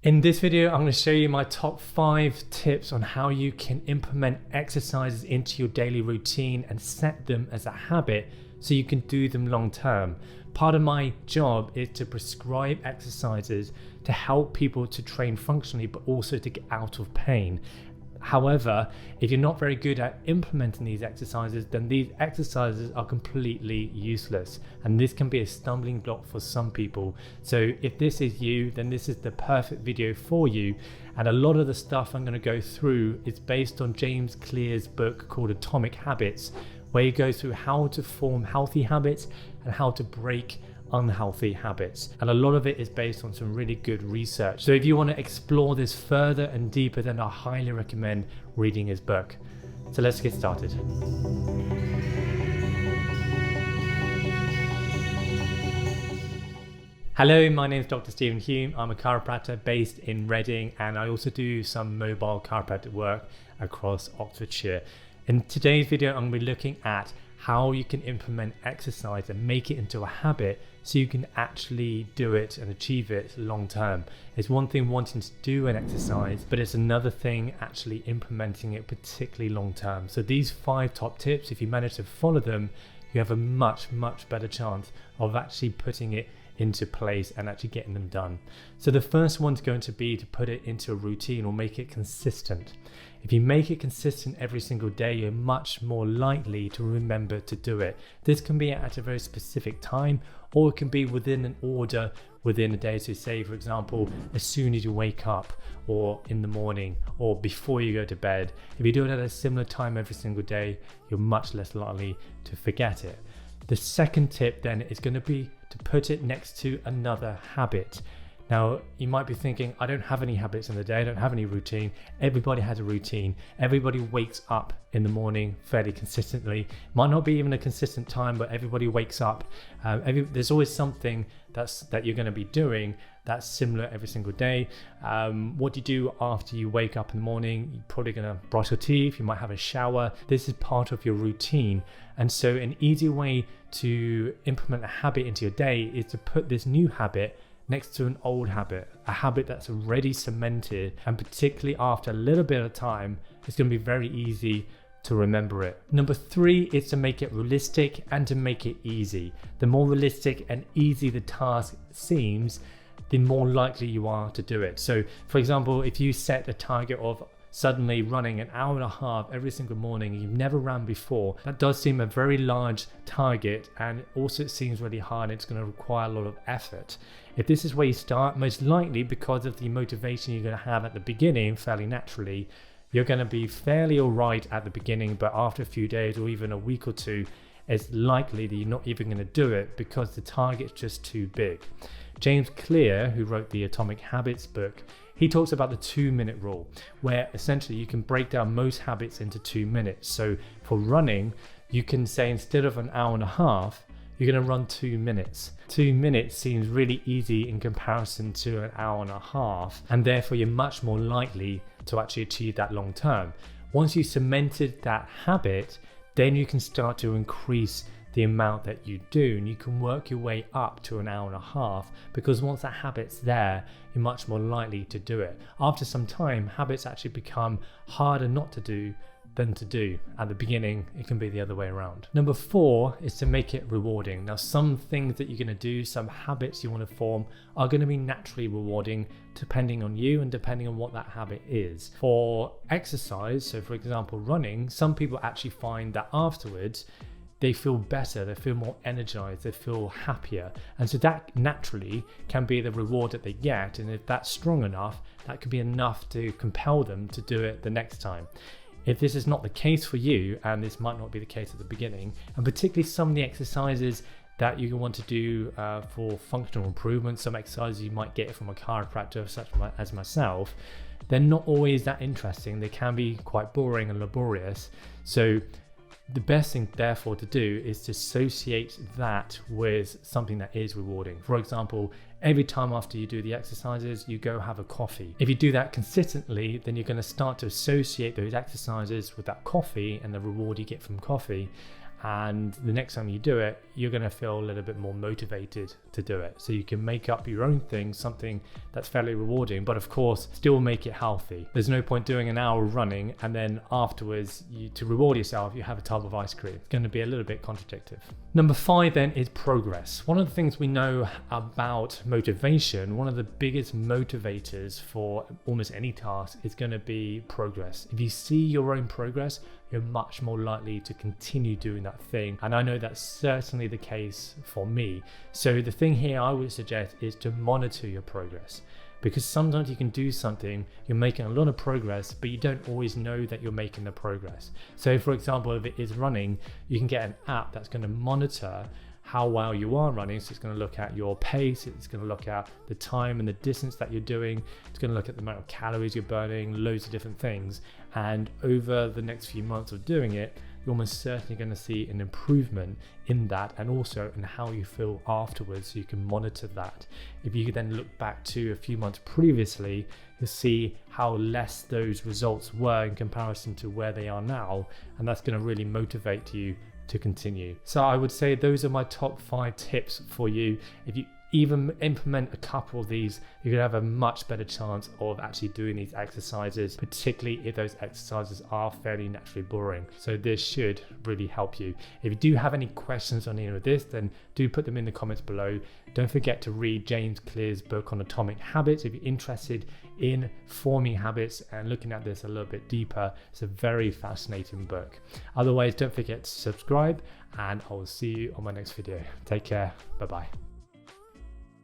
In this video, I'm going to show you my top 5 tips on how you can implement exercises into your daily routine and set them as a habit so you can do them long term. Part of my job is to prescribe exercises to help people to train functionally, but also to get out of pain. However, if you're not very good at implementing these exercises, then these exercises are completely useless. And this can be a stumbling block for some people. So if this is you, then this is the perfect video for you. And a lot of the stuff I'm going to go through is based on James Clear's book called Atomic Habits, where he goes through how to form healthy habits and how to break unhealthy habits, and a lot of it is based on some really good research. So if you want to explore this further and deeper, then I highly recommend reading his book. So let's get started. Hello, my name is Dr. Stephen Hulme. I'm a chiropractor based in Reading, and I also do some mobile chiropractic work across Oxfordshire. In today's video, I'm going to be looking at how you can implement exercise and make it into a habit so you can actually do it and achieve it long term. It's one thing wanting to do an exercise, but it's another thing actually implementing it particularly long term. So these 5 top tips, if you manage to follow them, you have a much better chance of actually putting it into place and actually getting them done. So the first one's going to be to put it into a routine or make it consistent. If you make it consistent every single day, you're much more likely to remember to do it. This can be at a very specific time, or it can be within an order within a day. So say, for example, as soon as you wake up, or in the morning, or before you go to bed. If you do it at a similar time every single day, you're much less likely to forget it. The second tip then is going to be to put it next to another habit. Now, you might be thinking, I don't have any habits in the day, I don't have any routine. Everybody has a routine. Everybody wakes up in the morning fairly consistently. Might not be even a consistent time, but everybody wakes up. There's always something that you're going to be doing that's similar every single day. What do you do after you wake up in the morning? You're probably going to brush your teeth, you might have a shower. This is part of your routine. And so an easy way to implement a habit into your day is to put this new habit next to an old habit, a habit that's already cemented, and particularly after a little bit of time, it's going to be very easy to remember it. Number 3 is to make it realistic and to make it easy. The more realistic and easy the task seems, the more likely you are to do it. So for example, if you set a target of suddenly running an hour and a half every single morning and you've never ran before, that does seem a very large target, and also it seems really hard and it's going to require a lot of effort. If this is where you start, most likely because of the motivation you're going to have at the beginning, fairly naturally, you're going to be fairly alright at the beginning, but after a few days or even a week or two, it's likely that you're not even going to do it because the target's just too big. James Clear, who wrote the Atomic Habits book, he talks about the 2-minute rule, where essentially you can break down most habits into 2 minutes. So for running, you can say instead of an hour and a half, you're going to run 2 minutes. 2 minutes seems really easy in comparison to an hour and a half, and therefore you're much more likely to actually achieve that long term. Once you've cemented that habit, then you can start to increase the amount that you do, and you can work your way up to an hour and a half, because once that habit's there, you're much more likely to do it. After some time, habits actually become harder not to do than to do. At the beginning, it can be the other way around. Number 4 is to make it rewarding. Now, some things that you're going to do, some habits you want to form, are going to be naturally rewarding depending on you and depending on what that habit is. For exercise, so for example running, some people actually find that afterwards they feel better, they feel more energized, they feel happier. And so that naturally can be the reward that they get. And if that's strong enough, that could be enough to compel them to do it the next time. If this is not the case for you, and this might not be the case at the beginning, and particularly some of the exercises that you want to do for functional improvement, some exercises you might get from a chiropractor such as myself, they're not always that interesting. They can be quite boring and laborious. So the best thing therefore to do is to associate that with something that is rewarding. For example, every time after you do the exercises, you go have a coffee. If you do that consistently, then you're going to start to associate those exercises with that coffee and the reward you get from coffee. and the next time you do it, you're going to feel a little bit more motivated to do it. So you can make up your own thing, something that's fairly rewarding, but of course still make it healthy. There's no point doing an hour of running and then afterwards to reward yourself you have a tub of ice cream. It's going to be a little bit contradictory. Number 5 then is progress. One of the things we know about motivation, one of the biggest motivators for almost any task is going to be progress. If you see your own progress, you're much more likely to continue doing that thing. And I know that's certainly the case for me. So the thing here I would suggest is to monitor your progress, because sometimes you can do something, you're making a lot of progress, but you don't always know that you're making the progress. So for example, if it is running, you can get an app that's going to monitor how well you are running. So it's going to look at your pace, it's going to look at the time and the distance that you're doing, it's going to look at the amount of calories you're burning, loads of different things. And over the next few months of doing it, you're almost certainly going to see an improvement in that, and also in how you feel afterwards, so you can monitor that. If you then look back to a few months previously, you'll see how less those results were in comparison to where they are now, and that's going to really motivate you to continue. So I would say those are my top 5 tips for you. If you even implement a couple of these, you're gonna have a much better chance of actually doing these exercises, particularly if those exercises are fairly naturally boring. So this should really help you. If you do have any questions on any of this, then do put them in the comments below. Don't forget to read James Clear's book on atomic habits if you're interested in forming habits and looking at this a little bit deeper. It's a very fascinating book. Otherwise, don't forget to subscribe, and I will see you on my next video. Take care. Bye bye.